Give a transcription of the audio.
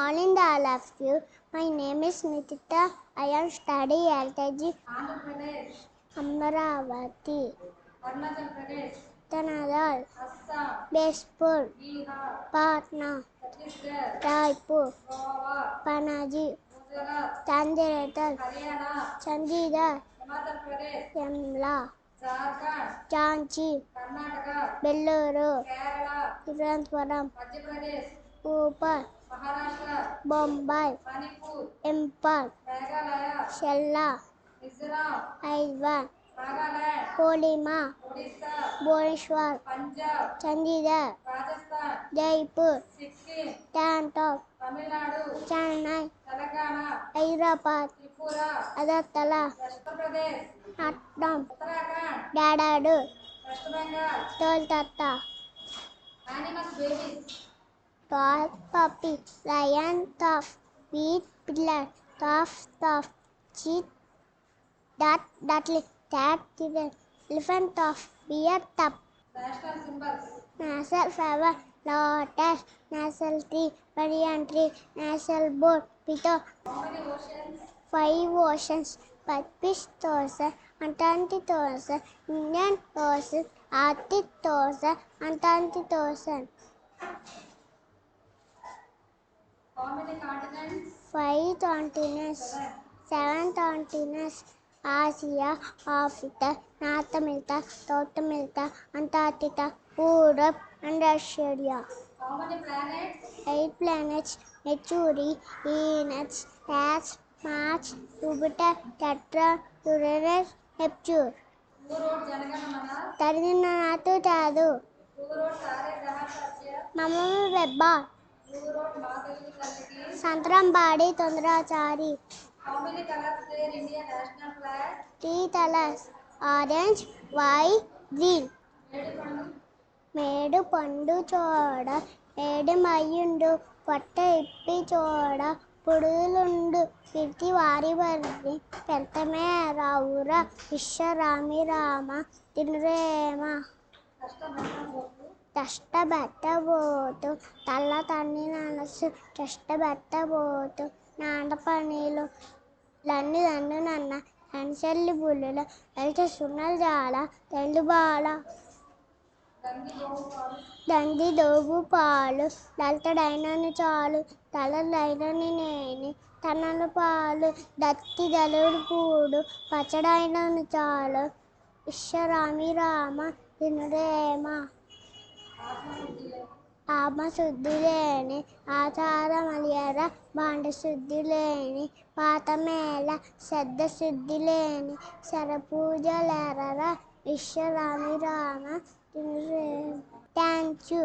morning, all of you. My name is Nitita. I am studying LKG. Andhra Pradesh, Amravati, Arunachal Pradesh, Tanadal, Assam, Bespur, Bihar, Patna, Chhattisgarh, Raipur, Goa, Panaji, Gujarat, Chandiratal, Haryana, Chandidar, Himachal Pradesh, Shimla, Jharkhand, Jhansi, Karnataka, Belluru, Kerala, Tirunelveli, Madhya Pradesh, Bhopal, Maharashtra, Bombay, Manipur, Impal, Meghalaya, Shella, Mizoram, Aiwan, Nagaland, Kolima, Odisha, Bhubaneswar, Punjab, Chandigarh, Rajasthan, Jaipur, Sikkim, Gangtok, Tamil Nadu, Chennai, Telangana, Hyderabad, Tripura, Agartala, West Pradesh, Assam, Uttarakhand, Dadadu, West Bengal. Kolkata, Animals babies. Dog, puppy, lion, calf, wheat, pillar, calf, sheep, duckling, cat, chicken, elephant, bear, tub. National symbols. Nasal flower, lotus, nasal tree, banyan tree, nasal boat, peter. How many oceans? 5 oceans, Pacific Ocean, Atlantic Ocean, Indian Ocean, Arctic Ocean, Antarctic Ocean. How many continents? 5 continents, 7 continents, Asia, Africa, North America, South America, Antarctica, Europe, and Australia. How many planets? 8 planets, Mercury, Venus, Earth, Mars, Jupiter, Saturn, Uranus, Neptune. Who wrote Janagamana? Tarinatu Tadu, Who wrote Tare Jahan Satya? Mamamu Webba, Who wrote Matavi Talliki? Santrambadi Tondrachari. How many colors there in Indian national flag? 3 colors, orange, white, green. Medipandu. మేడు పండు చోడ ఏడు మయ్యుండు పొట్ట ఇప్పి చోడ పొడులుండు పిరికి వారి worry పెంతమే రావురా విశ్వరామి రామ తినురేమ కష్టపెట్టబోతు తల్ల తన్ని మనసు కష్టపెట్టబోతు నాన్న పనిలు దండు నన్న కనిసెల్లి బుల్లుల అయితే సున్నలు జాల తెల్లు బాల దండి దోగు పాలు దళతడైనని చాలు తలదైనని నేని తనల పాలు దత్తి దలుడు పూడు పచ్చడైనని చాలు విశ్వరామి రామ తినురేమ ఆత్మశుద్ధి లేని ఆచారమలియర బాండ శుద్ధి లేని పాతమేళ శ్రద్ధ శుద్ధి లేని శరపూజలెరర విశ్వరామి రామ తినురేమ. Thank you.